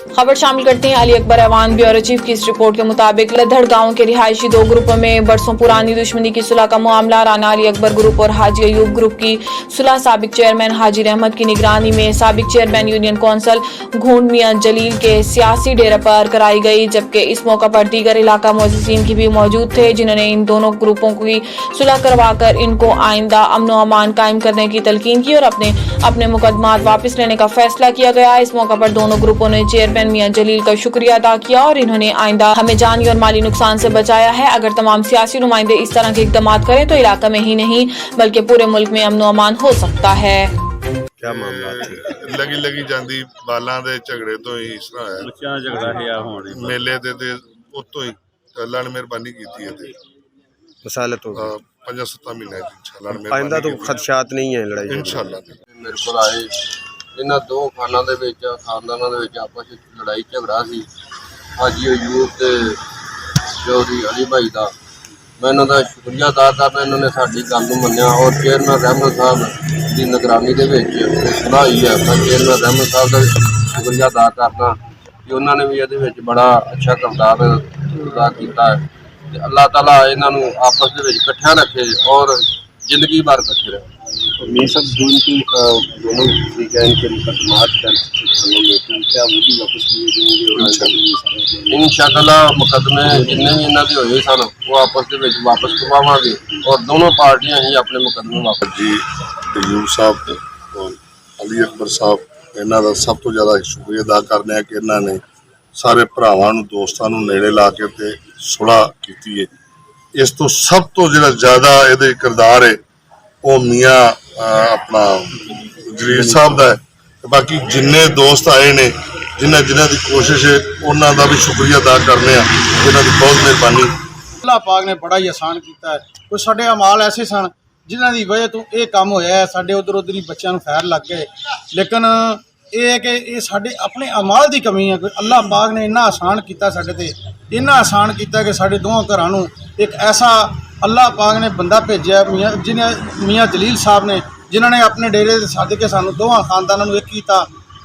खबर शामिल करते हैं अली अकबर ऐवान ब्यूरो चीफ की इस रिपोर्ट के मुताबिक लद्दड़ गांव के रिहायशी दो ग्रुपों में बरसों पुरानी दुश्मनी की सुलह का मामला। राना अली अकबर ग्रुप और हाजी अयूब ग्रुप की सुलह साबिक चेयरमैन हाजी रहमत की निगरानी में साबिक चेयरमैन यूनियन कौंसिल घूंड मियां जलील के सियासी डेरे पर कराई गई, जबकि इस मौका पर दीगर इलाका मुअज़्ज़िज़ीन की भी मौजूद थे, जिन्होंने इन दोनों ग्रुपों की सुलह करवाकर इनको आइंदा अमन व अमान कायम करने की तलकीन की और अपने मुकदमात वापस लेने का फैसला किया गया। इस मौका पर दोनों ग्रुपों ने चेयरमैन मियां जलील का शुक्रिया अदा किया और इन्होंने आइंदा हमें जानी और माली नुकसान से बचाया है। अगर तमाम सियासी नुमाइंदे इस तरह के इकदाम करें तो इलाका में ही नहीं बल्कि पूरे मुल्क में अमन अमान हो सकता है। क्या मामला लगी ਜਾਂਦੀ ਬਾਲਾਂ ਦੇ ਝਗੜੇ ਤੋਂ ਹੀ ਇਸ ਤਰ੍ਹਾਂ ਹੋਇਆ। ਬੱਚਿਆਂ ਦਾ ਝਗੜਾ ਹੈ ਹੁਣ ਮੇਲੇ ਤੇ ਉਤੋਂ ਹੀ ਅੱਲਾ ਨੇ ਮਿਹਰਬਾਨੀ ਕੀਤੀ ਹੈ ਤੇ ਮਸਾਲਤ ਹੋ ਗਈ 5-7 ਮਹੀਨੇ इंशाल्लाह ने आइंदा तो खदशात नहीं है लड़ाई इंशाल्लाह। मेरे को आए ਇਹਨਾਂ ਦੋ ਖਾਨਾਂ ਦੇ ਵਿੱਚ ਖਾਨਦਾਨਾਂ ਦੇ ਵਿੱਚ ਆਪਸ ਵਿੱਚ ਲੜਾਈ ਝਗੜਾ ਸੀ। ਹਾਜੀ ਅਯੂਬ ਤੇ ਚੌਧਰੀ ਅਲੀ ਭਾਈ ਦਾ ਮੈਂ ਇਹਨਾਂ ਦਾ ਸ਼ੁਕਰੀਆ ਅਦਾ ਕਰਦਾ, ਇਹਨਾਂ ਨੇ ਸਾਡੀ ਗੱਲ ਨੂੰ ਮੰਨਿਆ ਔਰ ਚੇਅਰਮੈਨ ਰਹਿਮਤ ਸਾਹਿਬ ਦੀ ਨਿਗਰਾਨੀ ਦੇ ਵਿੱਚ ਸੁਲ੍ਹਾ ਹੋਈ ਹੈ। ਮੈਂ ਚੇਅਰਮੈਨ ਰਹਿਮਤ ਸਾਹਿਬ ਦਾ ਸ਼ੁਕਰੀਆ ਅਦਾ ਕਰਦਾ ਕਿ ਉਹਨਾਂ ਨੇ ਵੀ ਇਹਦੇ ਵਿੱਚ ਬੜਾ ਅੱਛਾ ਕਿਰਦਾਰ ਅਦਾ ਕੀਤਾ ਹੈ ਤੇ ਅੱਲਾਹ ਤਾਲਾ ਇਹਨਾਂ ਨੂੰ ਆਪਸ ਦੇ ਵਿੱਚ ਇਕੱਠਿਆਂ ਰੱਖੇ ਔਰ ਜ਼ਿੰਦਗੀ भर इकट्ठे रहे। ये सब दोनों के मुकदमात क्या वो भी वापस लिए जाएंगे इंशाअल्लाह मुकदमे जिन्ने भी इन्हों के होए सन वो आपस के वापस करवावांगे और दोनों पार्टियां ही अपने मुकदमे वापस। जी अयूब साहब और अली अकबर साहब इन्हों का सब तो ज़्यादा शुक्रिया अदा करने कि इन्होंने सारे भरावां नूं दोस्तां नूं नेड़े ला के ते सुलह कीती है। इस तो सब तो जिहड़ा ज़्यादा इहदे किरदार है वो मियाँ अपना जलील साहब का है। बाकी जिन्ने दोस्त आए ने जिन्हें की कोशिश है उन्हों का भी शुक्रिया अदा करने जिन्हों की बहुत मेहरबानी। अल्लाह पाक ने बड़ा ही आसान किया है। कुछ साढ़े अमाल ऐसे सन जिन्हों की वजह तो ये काम होया है, साढ़े उधर उधर ही बच्चों को फैर लग गए, लेकिन ये है कि ये साढ़े अपने अमाल की कमी है। कोई अल्लाह पाक ने इन्ना आसान किया साढ़े ते, इन्ना आसान किया कि साढ़े दोवां घरां एक ऐसा अल्लाह पाक ने बंदा भेजा जिन्हें मियाँ जलील साहब ने, जिन्होंने अपने डेरे से सद के सानू दोवां खानदानां नूं एक किया,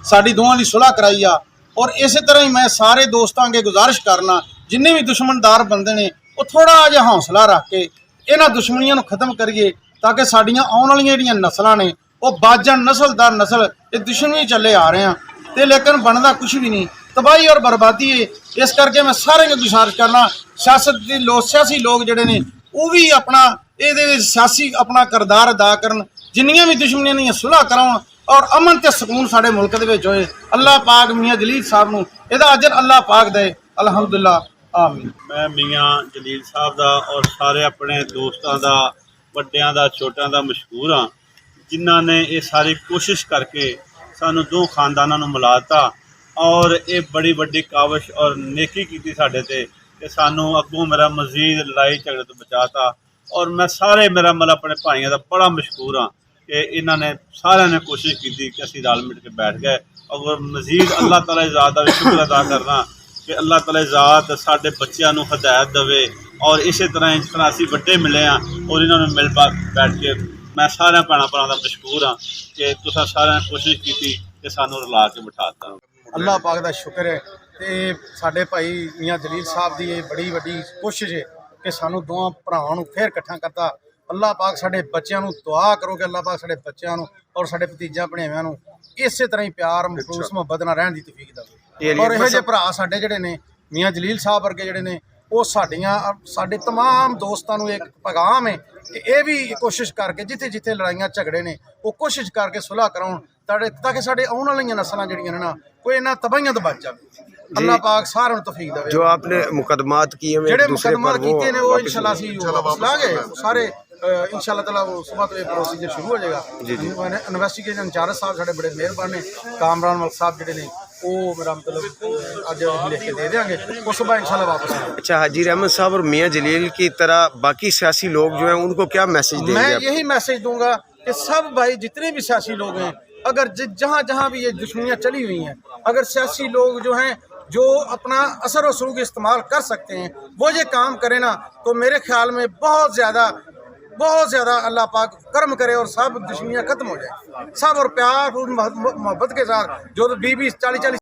साडी दोवां दी सुलह कराई आ। और इस तरह ही मैं सारे दोस्तों अगे गुजारिश करना जिन्ने भी दुश्मनदार बंदे ने वो थोड़ा जिहा हौसला रख के इन्हां दुश्मनियां नूं खत्म करिए ताकि साडियां आउण वालियां जिहड़ियां नस्लां ने वो बाजन नस्ल दर नस्ल ये दुश्मनी चले आ रहे हैं तो लेकिन बनता कुछ भी नहीं, तबाही और बर्बादी है। इस करके मैं सारे को गुजारिश करना सियासी लोग जिहड़े ने वो भी अपना ये सियासी अपना किरदार अदा करन, जिन्नियां भी दुश्मनियां दी सुलह कराउण और अमन ते सकून साडे मुल्क दे विच होए। अल्लाह पाक मियाँ जलील साहब नूं इहदा अजर अल्लाह पाक दे, अल्हम्दुलिल्लाह आमीन। मैं मियाँ जलील साहब का और सारे अपने दोस्तों का वड्डियां दा छोटियां दा मशहूर हाँ, जिन्हों ने ये सारी कोशिश करके सानू दो खानदानां नूं मिलाता और ये बड़ी वड्डी काविश और नेकी की साडे ते कि सानू अगों मेरा मजीद लड़ाई झगड़े तो बचाता। और मैं सारे मेरा मतलब अपने भाइयों का बड़ा मशहूर हाँ कि इन्होंने सारे ने कोशिश की कि असीं रल मिल के बैठ गए और मजीद अल्लाह ताला की ज़ात का भी शुक्र अदा करना कि अल्लाह ताला की ज़ात साडे बच्चों को हिदायत देवे और इस तरह जिस तरह असीं वड्डे मिले हाँ और इन्होंने मिल बैठ के मैं सारे भैन भरा का मशहूर हाँ कि तुसां सारे ने कोशिश की कि सानू रला के बिठाता। अल्लाह पाक का शुक्र है तो साढ़े भाई मियाँ जलील साहब की बड़ी वड्डी कोशिश है कि सानू दोवां भरावां नूं फिर इकट्ठा करता। अल्लाह पाक साढ़े बच्चों को दुआ करो कि अल्लाह पाक साढ़े बच्चों और साढ़े भतीजा भणेवियां इस तरह ही प्यार मखलूस मुहब्बत नाल रहण दी तौफीक देवे। और इहो जिहे भरा साढ़े जिहड़े ने मियाँ जलील साहब वर्गे जिहड़े ने वो साढ़े तमाम दोस्तों को एक पैगाम है कि ये भी कोशिश करके जिथे जिथे लड़ाइयाँ झगड़े ने वो कोशिश करके सुलह कराउण ताकि साढ़े आउण वालियां नस्लां जिहड़ियां ने ना कोई इन्हां तबाहियां तो बच जाए। अल्लाह पाक सारिआं नूं तौफीक देवे। जो आपने मुकदमात किए जिहड़े मुकदमात कीते ने वो इंशाअल्लाह असीं वापस लांगे सारे इंशाअल्लाह ताला वो सुबह तो ये प्रोसीजर शुरू हो जाएगा। इन्वेस्टिगेशन इंचार्ज साहब साढ़े बड़े मेहरबान ने, कामरान मलिक साहब जिहड़े ने वो मेरा मतलब अज लिख के दे देंगे उस सुबह इंशाअल्लाह वापस आएंगे। अच्छा, हाजी रहमत साहब और मियाँ जलील की तरह बाकी सियासी लोग जो हैं उनको क्या मैसेज देंगे? मैं यही मैसेज दूंगा कि सब भाई जितने भी सियासी लोग हैं अगर जहाँ जहाँ भी ये दुश्मनियाँ चली हुई हैं अगर सियासी लोग जो हैं जो अपना असर व सलूक इस्तेमाल कर सकते हैं वो ये काम करें ना तो मेरे ख्याल में बहुत ज़्यादा अल्लाह पाक कर्म करे और सब दुश्मनियाँ खत्म हो जाए। सब और प्यार मोहब्बत के साथ जो 20-40